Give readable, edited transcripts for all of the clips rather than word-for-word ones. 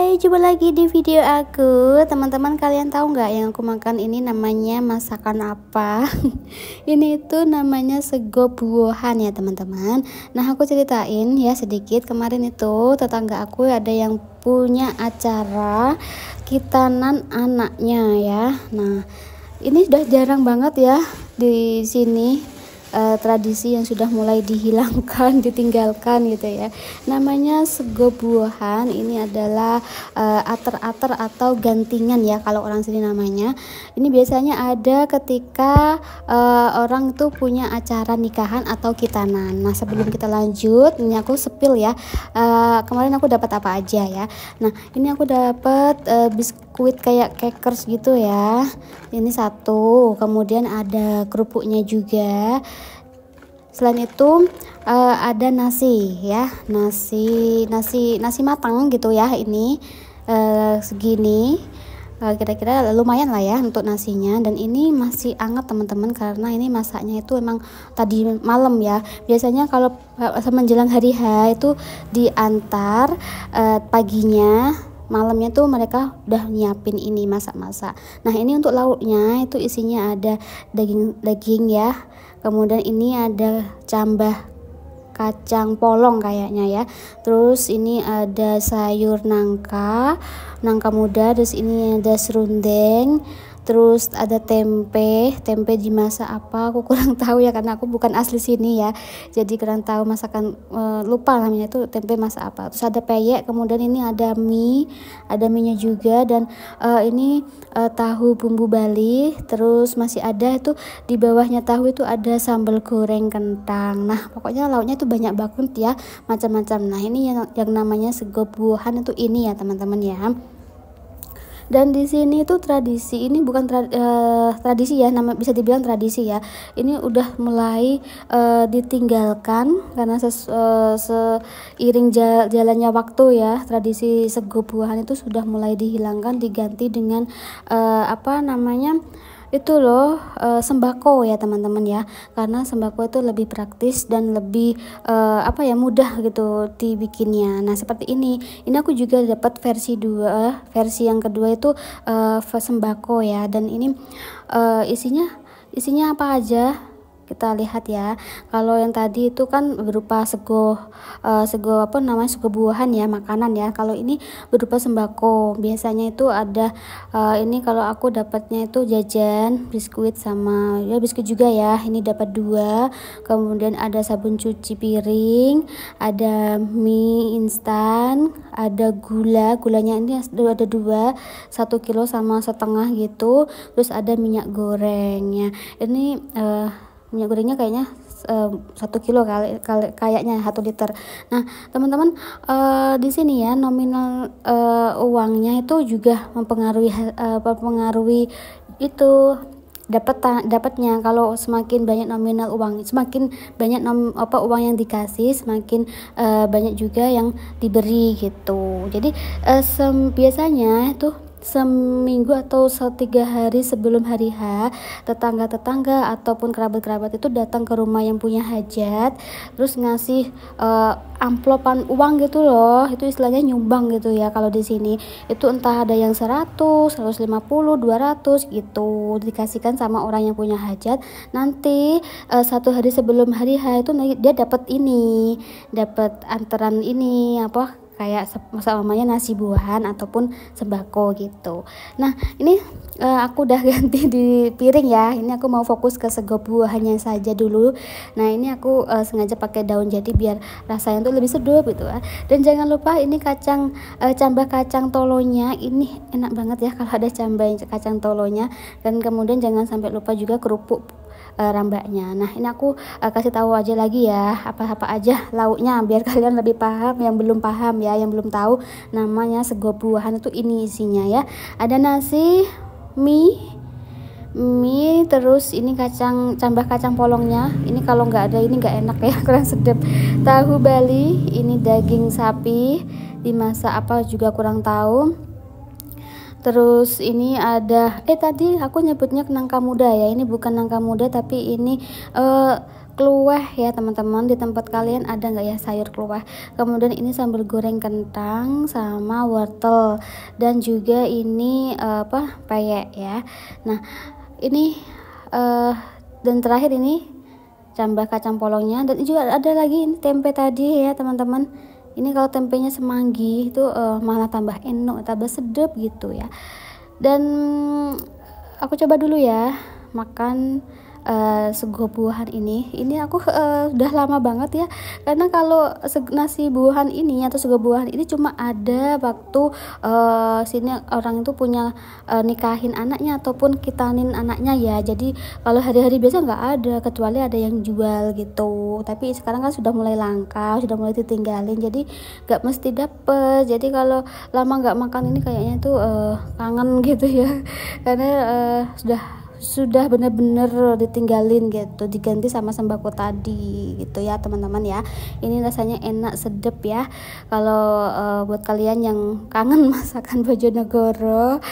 Hai, jumpa lagi di video aku. Teman-teman, kalian tahu nggak yang aku makan ini namanya masakan apa? Ini itu namanya sego buahan ya teman-teman. Nah, aku ceritain ya sedikit. Kemarin itu tetangga aku ada yang punya acara khitanan anaknya ya. Nah, ini sudah jarang banget ya di sini. Tradisi yang sudah mulai dihilangkan, ditinggalkan gitu ya. Namanya sego buahan. Ini adalah ater-ater atau gantingan ya kalau orang sini namanya. Ini biasanya ada ketika orang tuh punya acara nikahan atau khitanan. Nah, sebelum kita lanjut, ini aku sepil ya. Kemarin aku dapat apa aja ya. Nah, ini aku dapat biskuit kayak crackers gitu ya. Ini satu. Kemudian ada kerupuknya juga. Selain itu ada nasi ya, nasi matang gitu ya. Ini segini, kira-kira lumayan lah ya untuk nasinya. Dan ini masih hangat teman-teman, karena ini masaknya itu emang tadi malam ya. Biasanya kalau menjelang hari H itu diantar paginya, malamnya tuh mereka udah nyiapin ini masak-masak. Nah, ini untuk lauknya itu isinya ada daging ya. Kemudian ini ada cambah kacang polong kayaknya ya. Terus ini ada sayur nangka muda. Terus ini ada serundeng. Terus ada tempe dimasak apa aku kurang tahu ya, karena aku bukan asli sini ya, jadi kurang tahu masakan, lupa namanya itu tempe masak apa. Terus ada peyek, kemudian ini ada mie, ada minyak juga, dan ini tahu bumbu Bali. Terus masih ada itu di bawahnya tahu itu ada sambal goreng kentang. Nah, pokoknya lauknya itu banyak banget ya, macam-macam. Nah, ini yang namanya sego buahan itu ini ya teman-teman ya. Dan di sini tuh tradisi ini bukan tradisi ya, bisa dibilang tradisi ya. Ini udah mulai ditinggalkan karena seiring jalannya waktu ya. Tradisi sego buahan itu sudah mulai dihilangkan, diganti dengan apa namanya? Itu loh, sembako ya teman-teman ya, karena sembako itu lebih praktis dan lebih mudah gitu dibikinnya. Nah, seperti ini aku juga dapat versi yang kedua itu sembako ya. Dan ini isinya apa aja kita lihat ya. Kalau yang tadi itu kan berupa sego buahan ya, makanan ya. Kalau ini berupa sembako. Biasanya itu ada ini kalau aku dapatnya itu jajan biskuit sama ya biskuit juga ya. Ini dapat 2. Kemudian ada sabun cuci piring, ada mie instan, ada gulanya ini ada 2, 1 kilo sama setengah gitu. Terus ada minyak gorengnya. Ini minyak gorengnya kayaknya 1 kilo kayaknya 1 liter. Nah, teman-teman, di sini ya nominal uangnya itu juga mempengaruhi itu dapatnya. Kalau semakin banyak nominal uang, semakin banyak uang yang dikasih, semakin banyak juga yang diberi gitu. Jadi biasanya itu seminggu atau 3 hari sebelum hari H, tetangga-tetangga ataupun kerabat-kerabat itu datang ke rumah yang punya hajat, terus ngasih amplopan uang gitu loh. Itu istilahnya nyumbang gitu ya kalau di sini. Itu entah ada yang 100, 150, 200 gitu, dikasihkan sama orang yang punya hajat. Nanti 1 hari sebelum hari H itu dia dapat antaran ini kayak namanya nasi buahan ataupun sembako gitu. Nah, ini aku udah ganti di piring ya. Ini aku mau fokus ke sego buahannya saja dulu. Nah, ini aku sengaja pakai daun jati biar rasanya tuh lebih sedup gitu ya. Dan jangan lupa ini cambah kacang tolonya. Ini enak banget ya kalau ada kacang tolonya. Dan kemudian jangan sampai lupa juga kerupuk rambaknya. Nah, ini aku kasih tahu aja lagi ya apa-apa aja lauknya biar kalian lebih paham, yang belum paham ya, yang belum tahu namanya sego buahan itu ini isinya ya. Ada nasi, mie, terus ini cambah kacang polongnya. Ini kalau nggak ada ini nggak enak ya, kurang sedap. Tahu Bali, ini daging sapi dimasak apa juga kurang tahu. Terus ini ada tadi aku nyebutnya nangka muda ya. Ini bukan nangka muda, tapi ini kluweh ya teman-teman. Di tempat kalian ada nggak ya sayur kluweh? Kemudian ini sambal goreng kentang sama wortel, dan juga ini peyek ya. Nah ini dan terakhir ini tambah kacang polongnya, dan juga ada lagi ini tempe tadi ya teman-teman. Ini kalau tempenya semanggi itu malah tambah enak, tambah sedap gitu ya. Dan aku coba dulu ya makan sego buahan ini aku udah lama banget ya, karena kalau nasi buahan ini atau sego buahan ini cuma ada waktu sini orang itu punya nikahin anaknya ataupun kitanin anaknya ya. Jadi kalau hari-hari biasa nggak ada, kecuali ada yang jual gitu. Tapi sekarang kan sudah mulai langka, sudah mulai ditinggalin, jadi nggak mesti dapet. Jadi kalau lama nggak makan ini kayaknya tuh kangen gitu ya, karena sudah benar-benar ditinggalin gitu, diganti sama sembako tadi gitu ya teman-teman ya. Ini rasanya enak sedep ya. Kalau buat kalian yang kangen masakan Bojonegoro,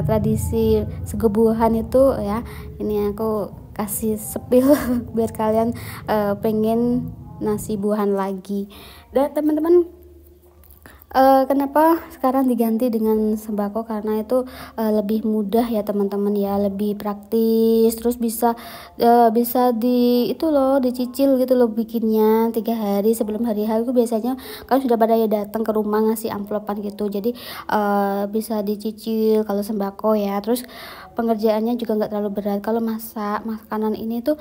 tradisi sego buahan itu ya, ini aku kasih sepil biar kalian pengen nasi buahan lagi. Dan teman-teman, kenapa sekarang diganti dengan sembako? Karena itu lebih mudah ya teman-teman ya, lebih praktis, terus bisa dicicil gitu loh bikinnya 3 hari sebelum hari H. Itu biasanya kan sudah pada ya datang ke rumah ngasih amplopan gitu, jadi bisa dicicil kalau sembako ya. Terus pengerjaannya juga nggak terlalu berat. Kalau masak makanan ini tuh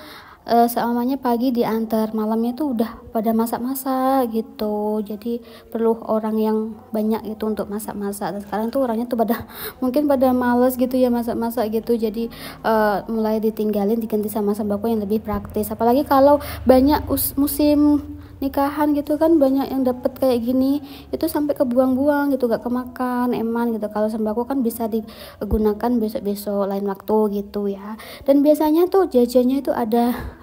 selamanya pagi diantar, malamnya tuh udah pada masak-masak gitu, jadi perlu orang yang banyak itu untuk masak-masak. Dan sekarang tuh orangnya tuh mungkin pada males gitu ya masak-masak gitu, jadi mulai ditinggalin, diganti sama sembako yang lebih praktis. Apalagi kalau banyak musim nikahan gitu kan, banyak yang dapet kayak gini itu sampai kebuang-buang gitu, gak kemakan eman gitu. Kalau sembako kan bisa digunakan besok-besok lain waktu gitu ya. Dan biasanya tuh jajannya itu ada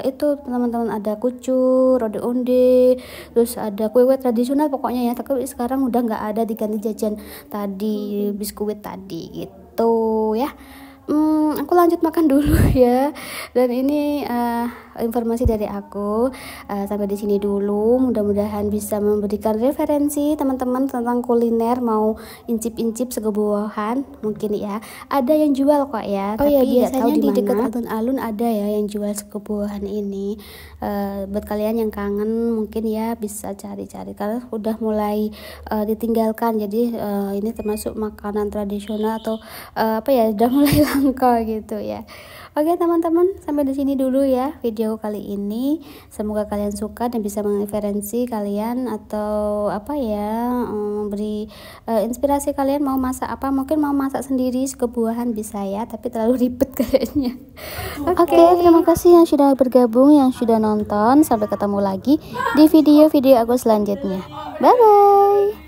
itu teman-teman, ada kucur, onde-onde, terus ada kue-kue tradisional pokoknya ya. Tapi sekarang udah nggak ada, diganti jajan tadi, biskuit tadi gitu ya. Aku lanjut makan dulu ya. Dan ini informasi dari aku sampai di sini dulu. Mudah-mudahan bisa memberikan referensi teman-teman tentang kuliner, mau incip-incip sego buahan mungkin ya. Ada yang jual kok ya, tapi biasanya di dekat alun-alun ada ya yang jual sego buahan ini. Buat kalian yang kangen mungkin ya bisa cari-cari, karena udah mulai ditinggalkan. Jadi ini termasuk makanan tradisional atau udah mulai langka gitu ya. Oke teman-teman, sampai di sini dulu ya video kali ini. Semoga kalian suka dan bisa mereferensi kalian atau memberi inspirasi kalian mau masak apa. Mungkin mau masak sendiri sego buahan bisa ya, tapi terlalu ribet kayaknya. Oke, terima kasih yang sudah bergabung, yang sudah nonton. Sampai ketemu lagi di video-video aku selanjutnya. Bye bye.